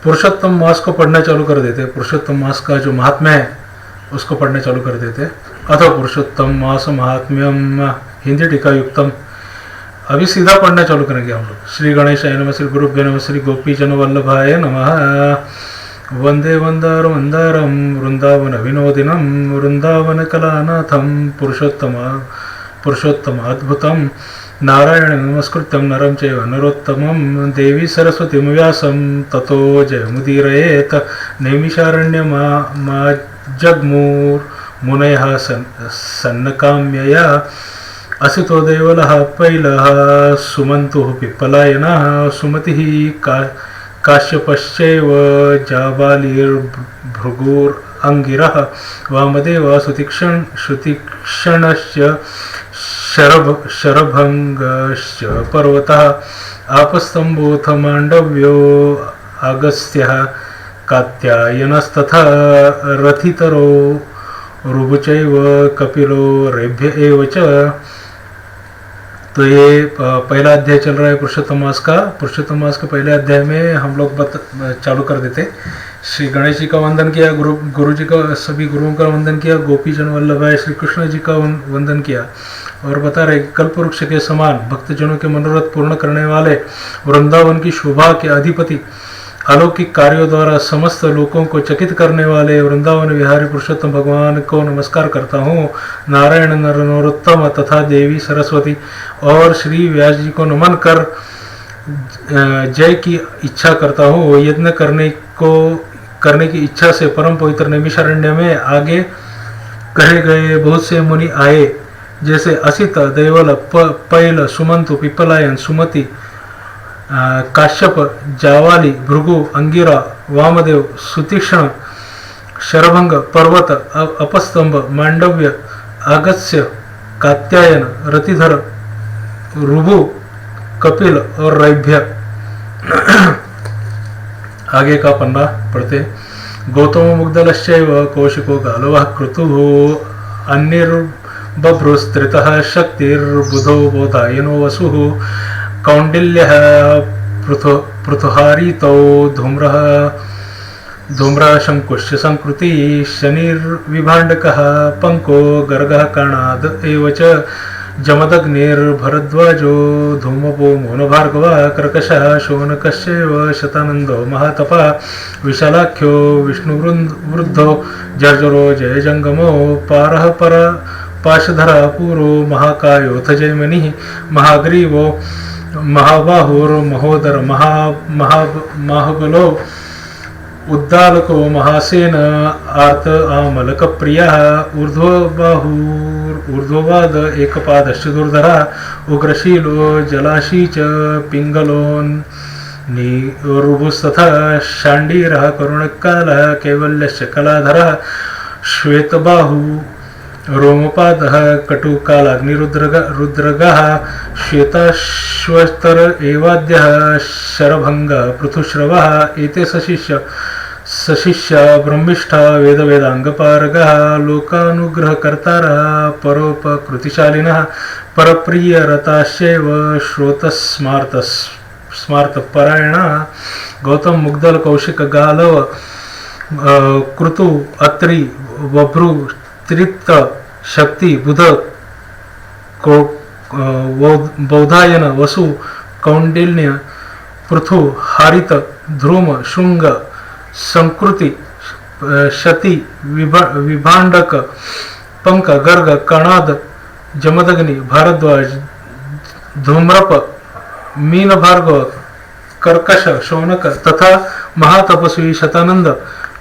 पुरुषोत्तम मास को पढ़ना चालू कर देते। पुरुषोत्तम मास का जो महात्म्य है उसको पढ़ना चालू कर देते। अथ पुरुषोत्तम मास महात्म्यम हिंदी टीका युक्तम। अभी सीधा पढ़ना चालू करेंगे हम लोग। श्री गणेशाय नमः, श्री गुरुभ्यो नमः, श्री गोपीजन वल्लभाय नमः। वंदे वंदार वंदारम वृंदावन विनोदिनम वृंदावन कलानाथम पुरुषोत्तम अद्भुतम नारायण नमस्कृत्यं नरं चैव नरोत्तमं देवी सरस्वतीं व्यासं ततो जयमुदीरयेत्। नैमिषारण्यमा जग्मुर्मुनयः सन्नकाम्यया असितो देवलः पैलः सुमन्तुः पिप्पलायनः सुमतिः काश्यपश्चैव जाबालिर्भृगुरङ्गिरः वामदेवः श्रुतिक्षणश्च शरभङ्गश्च पर्वतः आपस्तम्भोऽथ माण्डव्यो अगस्त्यः कात्यायनस्तथा रथितरो रुभुचैव कपिलो रेभ्य एव च। तो ये पहला अध्याय चल रहा है पुरुषोत्तम मास का। पुरुषोत्तम मास के पहले अध्याय में हम लोग चालू कर देते। श्री गणेश जी का वंदन किया, गुरु जी का, सभी गुरुओं का वंदन किया, गोपीजन वल्लभाय श्री कृष्ण जी का वंदन किया और बता रहे कल्प वृक्ष के समान भक्तजनों के मनोरथ पूर्ण करने वाले वृंदावन की शोभा के अधिपति, अलौकिक कार्यों द्वारा समस्त लोगों को चकित करने वाले वृंदावन विहारी पुरुषोत्तम भगवान को नमस्कार करता हूँ। नारायण नर नरोत्तम तथा देवी सरस्वती और श्री व्यास जी को नमन कर जय की इच्छा करता हूँ। यज्ञ करने की इच्छा से परम पवित्र नैमिषारण्य में आगे कहे गए बहुत से मुनि आए, जैसे असित, देवल, पैल, सुमंतु, पिप्पलायन, सुमति, काश्यप, जावाली, भृगु, अंगिरा, वामदेव, सुतीक्ष्ण, शरभंग, पर्वत, अपस्तंभ, मांडव्य, अगस्त्य, कात्यायन, रतिधर, रुभु, कपिल और रैभ्य। आगे का पन्ना पढ़ते। गौतम मुग्धलश्चैव कौशिको गालवः क्रतुः अन्यर्बभ्रुस्त्रितः शक्तिर्बुधो बोधायनो वसुः कौण्डिल्यः पृथुहारितौ धूम्रः शङ्कुश्च संकृति शनिर्विभाण्डकः पंको गर्गः कर्णाद एव च जमदग्निर्भरद्वाजो धूमपो मोनभार्गवः कर्कशः शौनकश्चैव शतानन्दो महातपः विशालाख्यो विष्णुवृद्धो जर्जरो जयजङ्गमो पारः पाशधरः पूरो महाकायोऽथ जयमनिः महाग्रीवो महाबाहुर्महोदर महाबलो उद्दालको महासेन आर्त आमलक प्रियः ऊर्ध्ववाद एकपादश्च दुर्धरः उग्रशीलो जलाशी च पिङ्गलोन्निरुभुस्तथा शाण्डीरः करुणकालः कैवल्यश्च कलाधरः श्वेतबाहु रोमपादः कटुकालाग्निरुद्रगः श्वेताश्वतर एवाद्यः शरभङ्गः पृथुश्रवः एते सशिष्य ब्रह्मिष्ठा वेदवेदाङ्गपारगः लोकानुग्रहकर्तारः परोपकृतिशालिनः परप्रियरताश्चैव श्रोतस्मार्तपरायणः। गौतम, मुग्धल, कौशिक, गालव, क्रतु, अत्रि, बभ्रु, तृप्त, शक्ति, बुध, बौधायन, वसु, कौंडिल्य, पृथु, हारित, ध्रुम, शुंग, संकृति, शति, विभाण्डक, पंक, गर्ग, कणाद, जमदग्नि, भारद्वाज, धूम्रप, मीन भार्गव, कर्कश, शौनक तथा महातपस्वी शतानंद,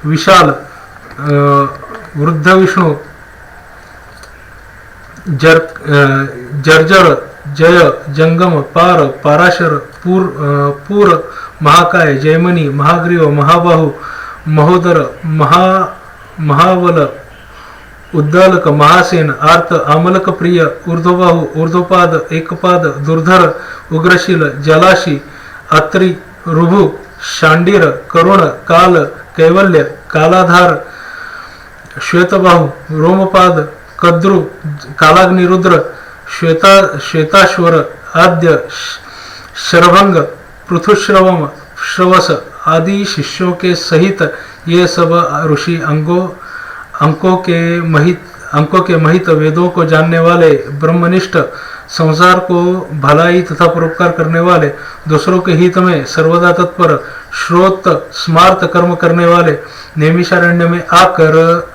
विशाल, वृद्ध विष्णु, जर्जर, जय, जंगम, पाराशर, पूर, महाकाय, जयमनी, महाग्रीव, महाबाहु, महोदर, महावल, उद्दालक, महासेन, आर्त, आमलक प्रिय, ऊर्ध्वबाहु, ऊर्ध्वपाद, एकपाद, दुर्धर, उग्रशील, जलाशी, अत्रि, रुभु, शांडीर, करुण, काल, कैवल्य, कालाधार, श्वेतबाहु, रोमपाद, कद्रु, कालाग्निरुद्र, श्वेताश्वर, आद्य, शरभंग, पृथुश्रवस, आदि शिष्यों के सहित ये सब ऋषि अंकों के महित वेदों को जानने वाले, ब्रह्मनिष्ठ, संसार को भलाई तथा परोपकार करने वाले, दूसरों के हित में सर्वदा तत्पर, श्रोत स्मार्त कर्म करने वाले, नैमिषारण्य में आकर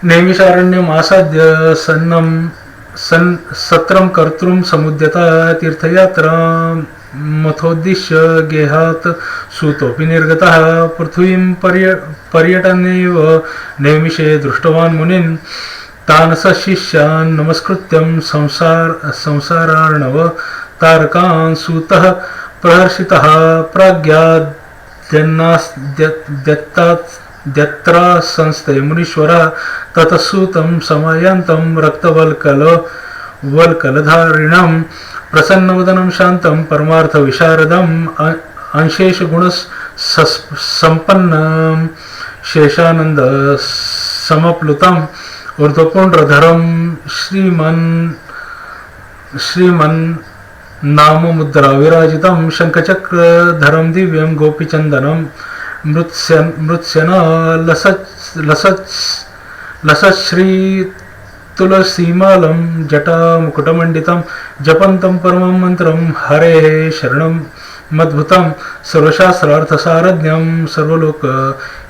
नैमिषारण्यम आसाद्य सत्रम कर्तृम समुद्यता तीर्थयात्रा मथोद्दिश्य गेहात सूतोपि निर्गतः पृथ्वीं पर्यटनेव नैमिषे दृष्टवान् मुनिन् तान् सशिष्यान् नमस्कृत्यं संसारार्णव तारकान् सूतः प्रहर्षितः प्राज्ञाद्यत्रा संस्ते मुनीश्वरः ततसूतं समायान्तं रक्तवल्कलधारिणं प्रसन्नवदनं शान्तं परमार्थ विशारदम् अंशेष गुण संपन्नं शेषानंद समप्लुतम् ऊर्ध्वपुण्ड्रधरं श्रीमन् नाम मुद्रा विराजितं शंखचक्रधरं दिव्यं गोपीचंदनं मृत्स्यना लसच्छ्री तुलसीमालं जटा मुकुटमंडितं जपन्तं परमं मंत्रं हरे शरणं मद्भुतं सर्वशास्त्रार्थसारज्ञं सर्वलोक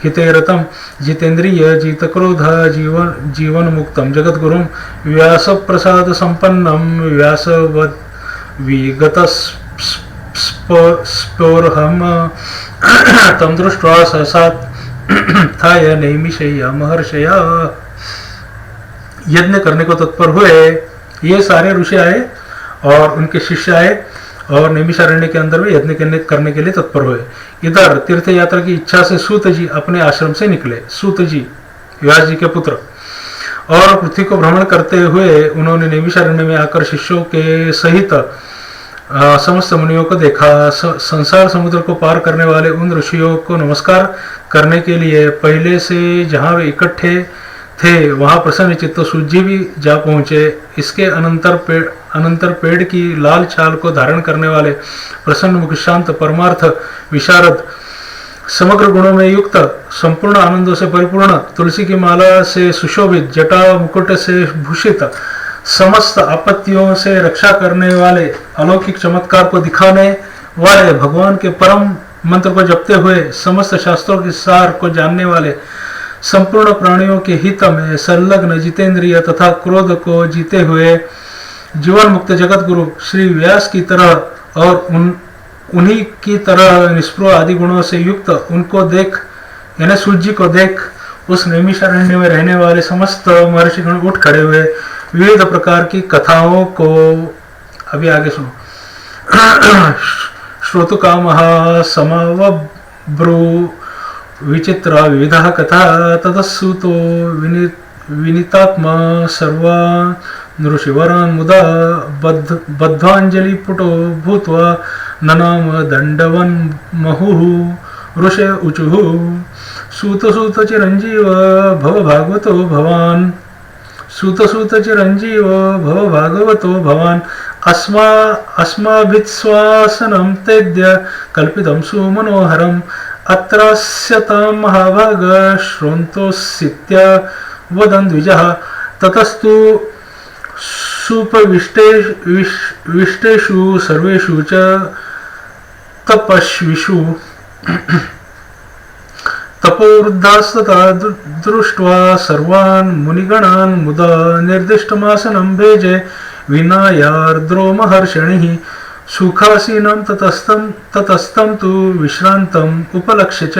हितेरतं जितेन्द्रिय जितक्रोध जीवन मुक्तं जगद्गुरुं व्यासप्रसाद संपन्नं व्यासवद विगत स्पोरहम तम दृष्ट्वा सहसात् थाय नैमिषय्या महर्षया। यज्ञ करने को तत्पर हुए ये सारे ऋषि आए और उनके शिष्य आए और नैमिषारण्य के अंदर में यज्ञ करने के लिए तत्पर हुए। इधर तीर्थ यात्रा की इच्छा से सूत जी अपने आश्रम से निकले। सूत जी व्यास जी के पुत्र, और पृथ्वी को भ्रमण करते हुए उन्होंने नैमिषारण्य में आकर शिष्यों के सहित समस्त मुनियों को देखा। संसार समुद्र को पार करने वाले उन ऋषियों को नमस्कार करने के लिए पहले से जहाँ वे इकट्ठे थे वहां प्रसन्न चित्त सूत जी भी जा पहुंचे। इसके अनंतर पेड़ की लाल छाल को धारण करने वाले प्रसन्न मुख शांत परमार्थ विशारद, समग्र गुणों में युक्त, संपूर्ण आनंदों से परिपूर्ण, तुलसी की माला से सुशोभित, जटा मुकुट से भूषित, समस्त आपत्तियों से रक्षा करने वाले, अलौकिक चमत्कार को दिखाने वाले, भगवान के परम मंत्र को जपते हुए समस्त शास्त्रों के सार को जानने वाले, संपूर्ण प्राणियों के हित में संलग्न, जितेंद्रिय तथा क्रोध को जीते हुए जीवन मुक्त जगत गुरु श्री व्यास की तरह और उन्हीं की तरह निष्प्रोह आदि गुणों से युक्त उनको देख, यानी सूत जी को देख उस नैमिषारण्य में रहने वाले समस्त महर्षिगण उठ खड़े हुए विविध प्रकार की कथाओं को, अभी आगे सुनो, श्रोतुकामः समावब्रू विचित्रा विविधा कथा ततसूतो विनीतात्मा सर्वान् ऋषिवरान् मुदा बद्धाञ्जलिपुटो भूत्वा ननाम दण्डवन् महुः ऋषय ऊचुः सूत चिरञ्जीव भव भागवतो भवान् सूत चिरञ्जीव भव भागवतो भवान् अस्माभिस्वासनं तेद्य कल्पितं सुमनोहरम् अत्रास्यतां महाभाग श्रोन्तोऽस्यत्य वदन् द्विजः ततस्तु सुपविष्टेषु सर्वेषु च तपस्विषु तपोवृद्धास्तथा दृष्ट्वा सर्वान् मुनिगणान् मुदा निर्दिष्टमासनं भेजे विनायार्द्रो महर्षिणिः सुखासीनं ततस्तं तु विश्रान्तम् उपलक्ष्य च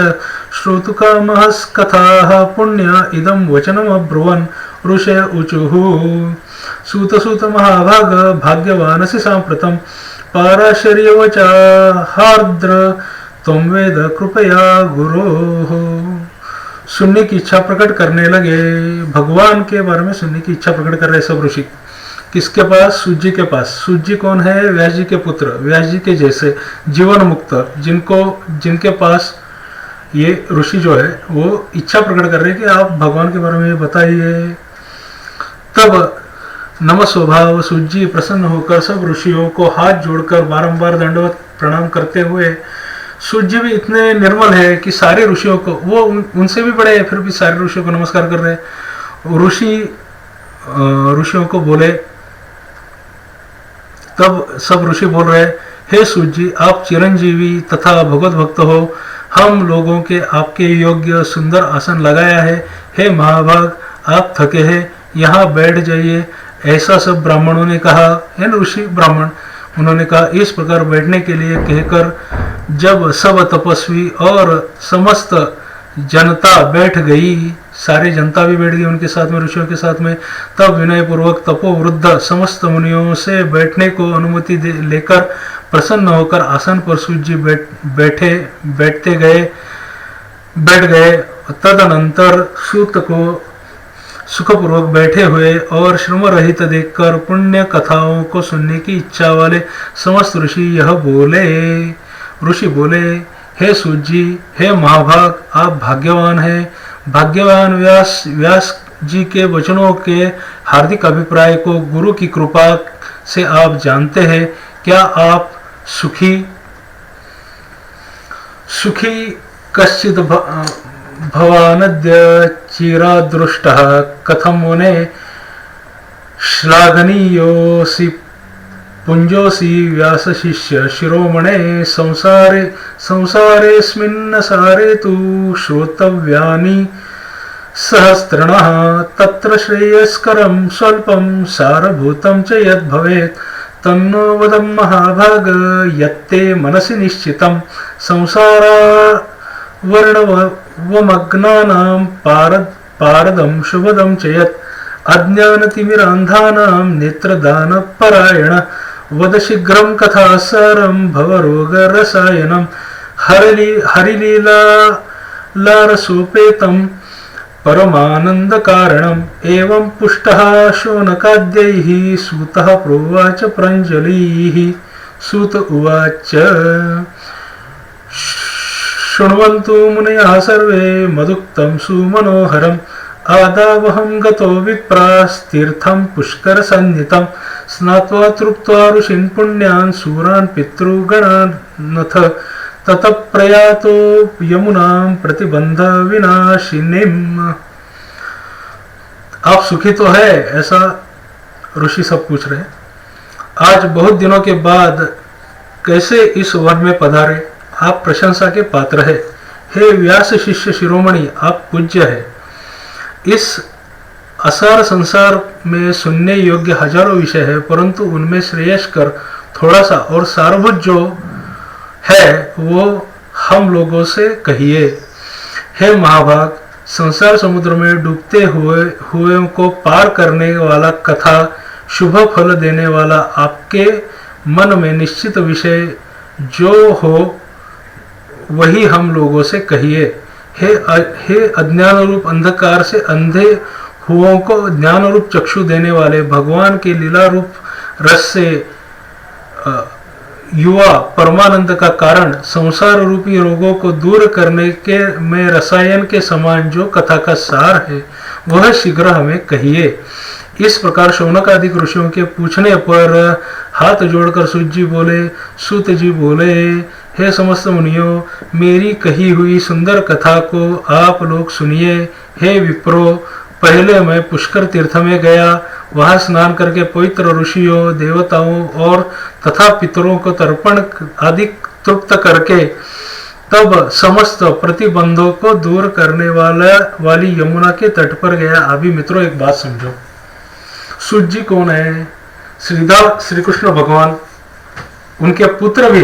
श्रोतुकामहस्कथाः पुण्या इदं वचनमब्रुवन् ऋषय ऊचुः सूत महाभाग भाग्यवानसि साम्प्रतं पाराशर्यवचाहार्द्र त्वं वेद कृपया गुरोः। सुनने की इच्छा प्रकट करने लगे, भगवान के बारे में सुनने की इच्छा प्रकट कर रहे सब ऋषि। किसके पास? सूत जी के पास। सूत जी कौन है? व्यास जी के पुत्र, व्यास जी के जैसे जीवन मुक्त, जिनके पास ये ऋषि जो है वो इच्छा प्रकट कर रहे हैं कि आप भगवान के बारे में बताइए। तब नम स्वभाव सूजी प्रसन्न होकर सब ऋषियों को हाथ जोड़कर बारंबार दंडवत प्रणाम करते हुए, सूजी भी इतने निर्मल है कि सारे ऋषियों को, वो उनसे भी बड़े हैं फिर भी सारे ऋषियों को नमस्कार कर रहे हैं। ऋषियों को बोले, तब सब ऋषि बोल रहे, हे सूजी आप चिरंजीवी तथा भगवत भक्त हो, हम लोगों के आपके योग्य सुंदर आसन लगाया है। हे महाभाग आप थके हैं, यहाँ बैठ जाइए। ऐसा सब ब्राह्मणों ने कहा, इन ऋषि ब्राह्मण, उन्होंने कहा। इस प्रकार बैठने के लिए कहकर जब सब तपस्वी और समस्त जनता बैठ गई, सारी जनता भी बैठ गई उनके साथ में, ऋषियों के साथ में, तब विनय पूर्वक तपोवृद्ध समस्त मुनियों से बैठने को अनुमति लेकर प्रसन्न होकर आसन पर सूजी बैठ गए। तदनंतर सूत को सुखपूर्वक बैठे हुए और श्रम रहित देखकर पुण्य कथाओं को सुनने की इच्छा वाले समस्त ऋषि बोले, हे सूजी, हे महाभाग आप भाग्यवान हैं। भाग्यवान व्यास जी के वचनों के हार्दिक अभिप्राय को गुरु की कृपा से आप जानते हैं। क्या आप सुखी कश्चित भवानद्य चिरादृष्टः कथम मुने श्लाघनीयोऽसि पुंजोऽसि व्यासशिष्य शिरोमणे संसारेऽस्मिन् सारे तु श्रोतव्यानि सहस्रणः तत्र श्रेयस्करं स्वल्पं सारभूतं च यद् भवेत् तन्नो वदं महाभाग यत्ते मनसि निश्चितं संसारा वर्णवमग्नानां पारदं शुभदं च यत् अज्ञानतिमिरान्धानां नेत्रदानपरायण वद शीघ्रं कथासारं भवरोगरसायनं हरिलीलारसोपेतं परमानन्दकारणम् एवं पुष्टः शौनकाद्यैः सूतः प्रोवाच प्राञ्जलिः। सूत उवाच शृण्वन्तु मुनयः सर्वे मदुक्तं सुमनोहरम् आदावहं गतो विप्रास्तीर्थं पुष्करसन्नितं स्नात्वा तृप्त्वा ऋषीन् पुण्यान् सूरान् पितृगणानथ ततः प्रयातो यमुनां प्रतिबंध विनाशिनीम्। आप सुखी तो है, ऐसा ऋषि सब पूछ रहे हैं। आज बहुत दिनों के बाद कैसे इस वन में पधारे, आप प्रशंसा के पात्र है। हे व्यास शिष्य शिरोमणि, आप पूज्य है। इस असार संसार में सुनने योग्य हजारों विषय है, परंतु उनमें श्रेयस्कर थोड़ा सा और सारभूत जो है वो हम लोगों से कहिए। हे महाभाग, संसार समुद्र में डूबते हुए को पार करने वाला कथा शुभ फल देने वाला आपके मन में निश्चित विषय जो हो वही हम लोगों से कहिए। हे अज्ञान रूप अंधकार से अंधे हुओं को ज्ञान रूप चक्षु देने वाले भगवान के लीला रूप रस से युवा परमानंद का कारण संसार रूपी रोगों को दूर करने के में रसायन के समान जो कथा का सार है वह शीघ्र हमें कहिए। इस प्रकार शौनक आदि ऋषियों के पूछने पर हाथ जोड़कर सूत जी बोले, हे समस्त मुनियों, मेरी कही हुई सुंदर कथा को आप लोग सुनिए। हे विप्रो, पहले मैं पुष्कर तीर्थ में गया, वहां स्नान करके पवित्र ऋषियों, देवताओं और तथा पितरों को तर्पण आदि तृप्त करके तब समस्त प्रतिबंधों को दूर करने वाली यमुना के तट पर गया। अभी मित्रों एक बात समझो, सूत जी कौन है? श्री कृष्ण भगवान, उनके पुत्र भी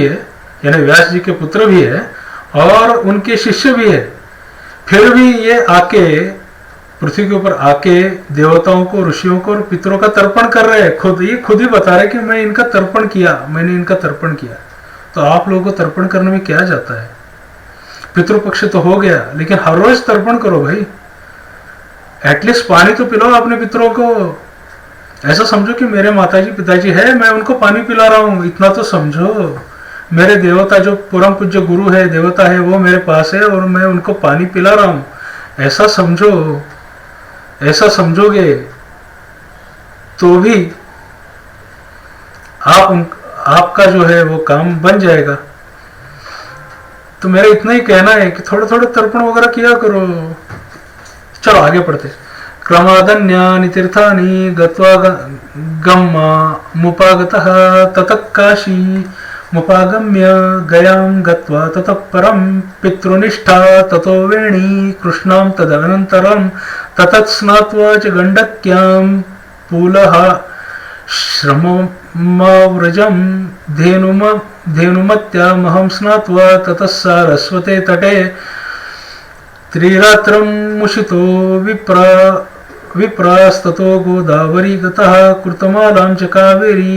है, यानी व्यास जी के पुत्र भी है और उनके शिष्य भी है। फिर भी ये आके पृथ्वी के ऊपर आके देवताओं को, ऋषियों को और पितरों का तर्पण कर रहे हैं। खुद ही बता रहे कि मैंने इनका तर्पण किया। तो आप लोगों को तर्पण करने में क्या जाता है? पितृपक्ष तो हो गया, लेकिन हर रोज तर्पण करो भाई। एटलीस्ट पानी तो पिलाओ अपने पितरों को। ऐसा समझो कि मेरे माताजी पिताजी है, मैं उनको पानी पिला रहा हूं, इतना तो समझो। मेरे देवता जो परम पूज्य गुरु है, देवता है, वो मेरे पास है और मैं उनको पानी पिला रहा हूं, ऐसा समझो। ऐसा समझोगे तो भी आपका जो है वो काम बन जाएगा। तो मेरा इतना ही कहना है कि थोड़ा थोड़ा तर्पण वगैरह किया करो। चलो आगे पढ़ते। क्रमादन्यानि तीर्थानि गत्वा गम्मा मुपागतः ततः काशी मुपागम्य गयां गत्वा ततः परं पितृनिष्ठा ततो वेणी कृष्णां तदनन्तरं ततः स्नात्वा च गण्डक्यां पूलः श्रममाव्रजं धेनुमत्यामहं स्नात्वा ततः सारस्वते तटे त्रिरात्रं मुषितो विप्रास्ततो गोदावरी गतः कृतमालां च कावेरी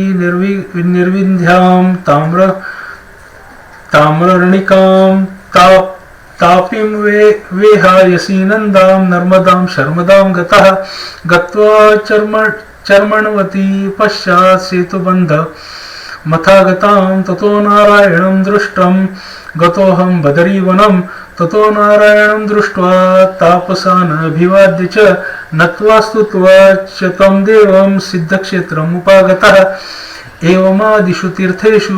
निर्विन्ध्यां ताम्रर्णिकां तापीं वेहायसी नन्दां नर्मदां शर्मदां गतः गत्वा चर्मणवती पश्चात् सेतुबन्ध मथागतां ततो नारायणं दृष्टं गतोऽहं बदरीवनं ततो नारायणं दृष्ट्वा तापसान् अभिवाद्य च नत्वा स्तुत्वा च तं देवं सिद्धक्षेत्रम् उपागतः एवमादिषु तीर्थेषु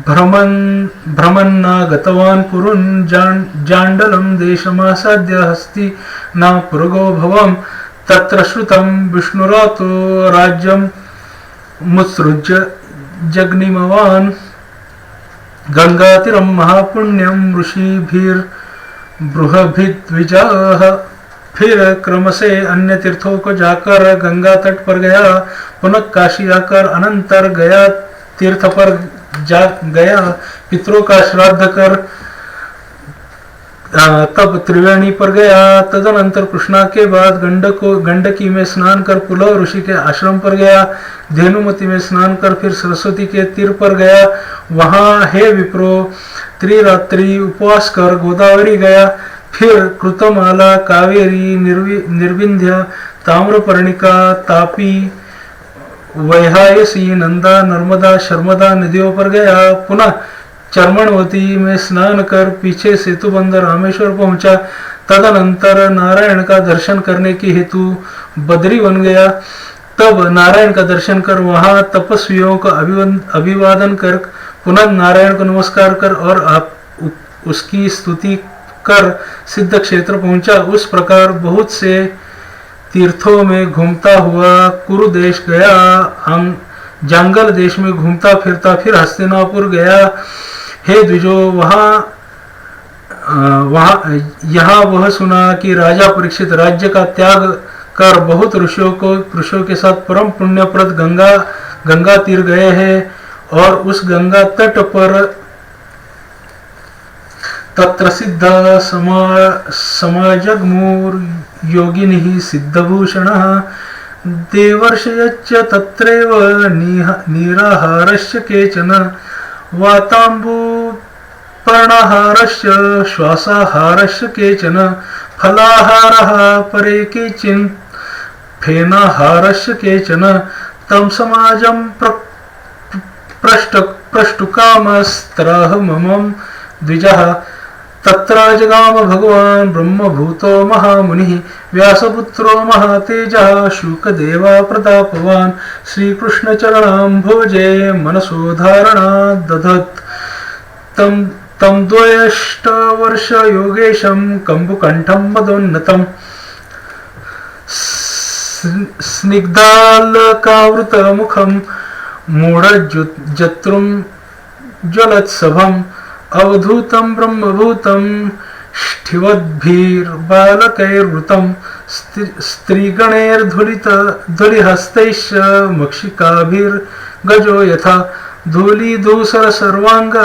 भ्रमन्ना गतवान् कुरुन् जाण्डलं देशमासाद्य हस्ति न पुरगो भवम् तत्र श्रुतं विष्णुरातो राज्यं मुत्सृज्य जग्निमवान् गंगातीरं महापुण्यं ऋषिभिर्बृहभिद्विजाः। फिर क्रम से अन्य तीर्थों को जाकर गंगा तट पर गया, पुनः काशी आकर अनंतर गया तीर्थ पर जा गया, पितरों का श्राद्ध कर तब त्रिवेणी पर गया, तदनंतर कृष्णा के बाद गंडकी में स्नान कर पुलह ऋषि के आश्रम पर गया, धेनुमती में स्नान कर फिर सरस्वती के तीर पर गया, वहां हे विप्रो त्रिरात्रि उपवास कर गोदावरी गया, फिर कृतमाला कावेरी निर्विंध्य ताम्रपर्णिका तापी वैहायसी नंदा नर्मदा शर्मदा नदियों पर गया, पुनः चर्मणवती में स्नान कर पीछे सेतुबंध रामेश्वर पहुंचा, तदनंतर नारायण का दर्शन करने के हेतु बद्री बन गया। तब नारायण का दर्शन कर वहां तपस्वियों का अभिवादन कर पुनः नारायण को नमस्कार कर और आप उसकी स्तुति कर सिद्ध क्षेत्र पहुंचा। उस प्रकार बहुत से तीर्थों में घूमता हुआ कुरु देश गया, जंगल देश में घूमता फिरता फिर हस्तिनापुर गया। हे द्विजो यहाँ वह सुना कि राजा परीक्षित राज्य का त्याग कर बहुत ऋषियों के साथ परम पुण्यप्रद गंगा तीर गए हैं और उस गंगा तट पर तत्र सिद्ध समाजग्मुर योगिनी सिद्धभूषणः देवर्षयच्च तत्रैव नीराहारस्य केचन वाताम्बूपर्णाहारस्य श्वासाहारस्य केचन फलाहारः परे केचिन् फेनाहारस्य केचन तं समाजं प्रष्टुकामस्त्राह ममं द्विजः तत्र जगाम भगवान् ब्रह्मभूतो महामुनिः व्यासपुत्रो महातेजः शुकदेवा प्रतापवान् श्रीकृष्णचरणाम्भोजे मनसोधारणा दधत् तं द्वयष्टवर्ष योगेशं कम्बुकण्ठं मदोन्नतम् स्निग्धालकावृतमुखं मूढजत्रुं ज्वलत्सभम् अवधूतं ब्रह्मभूतं ष्ठिवद्भिर्बालकैर्वृतं स्त्रीगणैर्धुलिहस्तैश्च मक्षिकाभिर्गजो यथा धूलिधूसर सर्वांग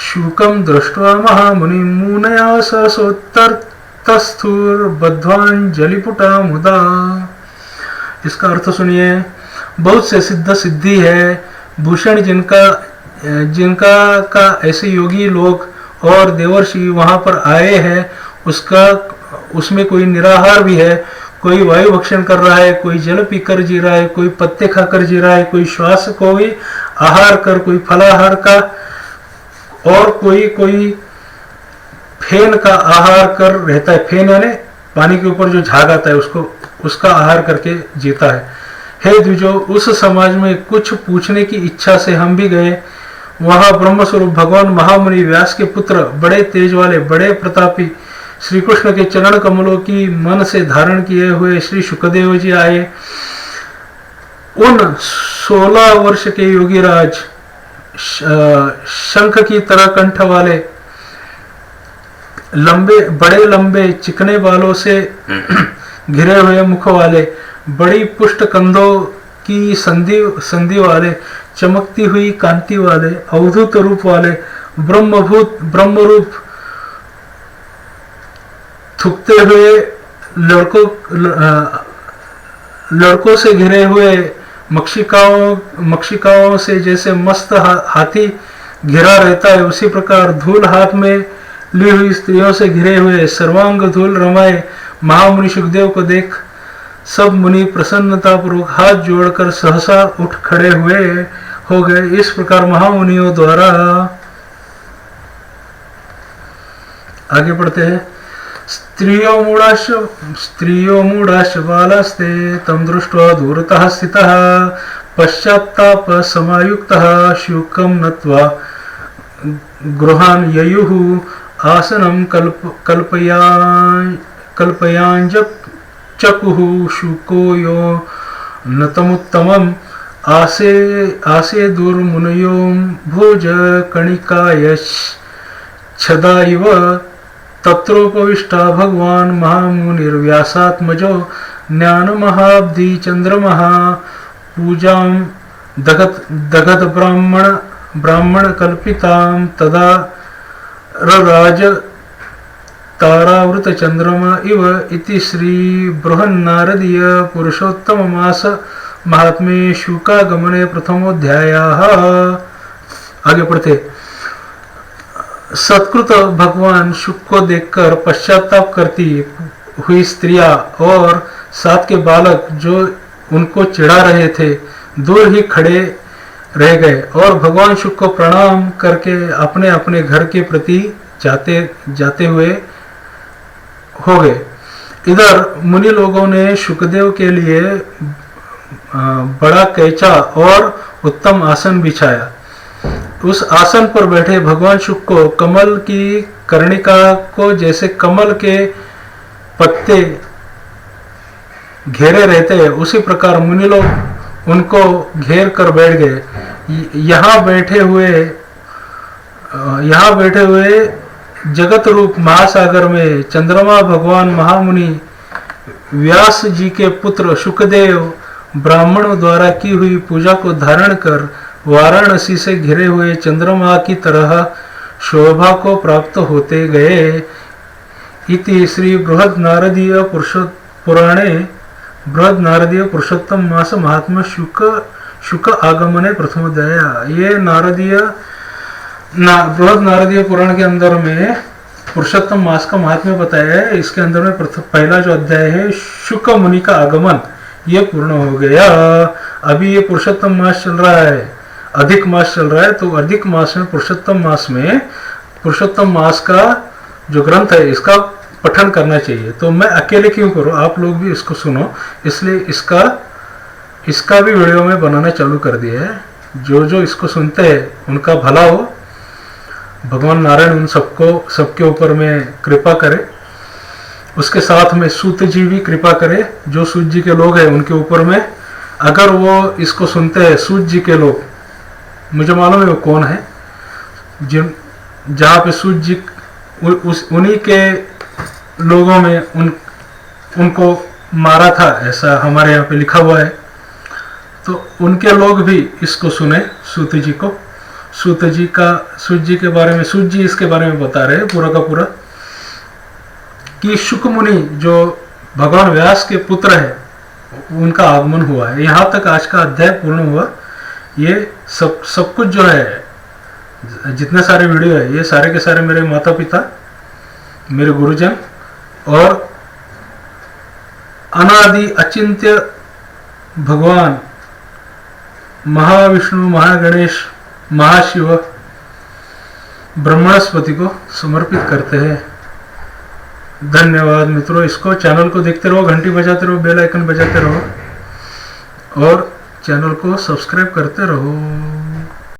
शूकं दृष्ट्वा महामुनिं मुनया सहसोत्तरतस्थुर्बद्ध्वाञ्जलिपुटा मुदा। इसका अर्थ सुनिए। बहुत से सिद्ध सिद्धि है, भूषण जिनका का ऐसे योगी लोग और देवर्षि वहां पर आए हैं, उसमें कोई निराहार भी है, कोई वायु भक्षण कर रहा है, कोई जल पीकर जी रहा है, कोई पत्ते खाकर जी रहा है, कोई श्वास को भी आहार कर, कोई फलाहार का और कोई फेन का आहार कर रहता है। फेन यानी पानी के ऊपर जो झाग आता है उसको उसका आहार करके जीता है। हे द्विजो, उस समाज में कुछ पूछने की इच्छा से हम भी गए। वहां ब्रह्म स्वरूप भगवान महामुनि व्यास के पुत्र, बड़े तेज वाले, बड़े प्रतापी श्री कृष्ण के चरण कमलों की मन से धारण किए हुए श्री शुकदेव जी आए। उन 16 वर्ष के योगी राज, शंख की तरह कंठ वाले, बड़े लंबे चिकने बालों से घिरे हुए मुख वाले, बड़ी पुष्ट कंधों की संधि वाले, चमकती हुई कांति वाले, अवधूत रूप वाले, ब्रह्मरूप थूकते हुए लड़कों से घिरे हुए, मक्षिकाओं से जैसे मस्त हाथी घिरा रहता है उसी प्रकार धूल हाथ में ली हुई स्त्रियों से घिरे हुए, सर्वांग धूल रमाए महामुनि सुखदेव को देख सब मुनि प्रसन्नता पूर्वक हाथ जोड़कर सहसा उठ खड़े हो गए। इस प्रकार महामुनियों द्वारा, आगे पढ़ते हैं, स्त्रियो मूढ़ाश्च बालास्ते तम दृष्ट्वा दूरतः स्थितः पश्चात्ताप समायुक्तः शुकं नत्वा गृहान् ययुः आसनं कल्पयांजचकुः शुको यो नतमुत्तमम् आसे दुर्मुनयो भुज कणिकायच्छदा इव तत्रोपविष्टा भगवान महामुनिर्व्यासात्मजो ज्ञान महाब्धि चंद्रमः पूजां दगत ब्राह्मण कल्पितां तदा रराज तारावृत चंद्रमा इव इति श्री बृहन्नारदीय पुरुषोत्तम मास महात्म्ये शुकागमने प्रथमोऽध्यायः। आगे पढ़ते, सत्कृत भगवान शुक को देखकर पश्चाताप करती हुई स्त्रियां और साथ के बालक जो उनको चिढ़ा रहे थे दूर ही खड़े रह गए और भगवान शुक को प्रणाम करके अपने अपने घर के प्रति जाते हुए हो गए। इधर मुनि लोगों ने शुकदेव के लिए बड़ा कैचा और उत्तम आसन बिछाया। उस आसन पर बैठे भगवान शुक को कमल की कर्णिका को जैसे कमल के पत्ते घेरे रहते हैं उसी प्रकार मुनि लोग उनको घेर कर बैठ गए। यहाँ बैठे हुए जगत रूप महासागर में चंद्रमा भगवान महामुनि व्यास जी के पुत्र शुकदेव ब्राह्मणों द्वारा की हुई पूजा को धारण कर वाराणसी से घिरे हुए चंद्रमा की तरह शोभा को प्राप्त होते गए। इति श्री बृहद नारदीय पुरुषोत्तम मास महात्मा शुक आगमने प्रथमोध्याय। ये बृहद नारदीय पुराण के अंदर में पुरुषोत्तम मास का महात्म्य बताया है। इसके अंदर में पहला जो अध्याय है शुक मुनि का आगमन, ये पूर्ण हो गया। अभी ये पुरुषोत्तम मास चल रहा है, अधिक मास चल रहा है, तो अधिक मास में पुरुषोत्तम मास का जो ग्रंथ है इसका पठन करना चाहिए। तो मैं अकेले क्यों करूं, आप लोग भी इसको सुनो, इसलिए इसका भी वीडियो में बनाना चालू कर दिया है। जो इसको सुनते हैं उनका भला हो, भगवान नारायण उन सबके ऊपर में कृपा करे, उसके साथ में सूत जी भी कृपा करे। जो सूत जी के लोग हैं उनके ऊपर में, अगर वो इसको सुनते हैं, सूत जी के लोग, मुझे मालूम है वो कौन है, जहाँ पे सूत जी उन्हीं के लोगों में उनको मारा था, ऐसा हमारे यहाँ पे लिखा हुआ है। तो उनके लोग भी इसको सुने, सूत जी को। सूत जी के बारे में, सूत जी इसके बारे में बता रहे हैं पूरा का पूरा कि शुक मुनि जो भगवान व्यास के पुत्र है उनका आगमन हुआ है। यहाँ तक आज का अध्याय पूर्ण हुआ। ये सब कुछ जो है, जितने सारे वीडियो है, ये सारे के सारे मेरे माता पिता, मेरे गुरुजन और अनादि अचिंत्य भगवान महाविष्णु, महागणेश, महाशिव, ब्रह्मणस्पति को समर्पित करते हैं। धन्यवाद मित्रों, इसको चैनल को देखते रहो, घंटी बजाते रहो, बेल आइकन बजाते रहो और चैनल को सब्सक्राइब करते रहो।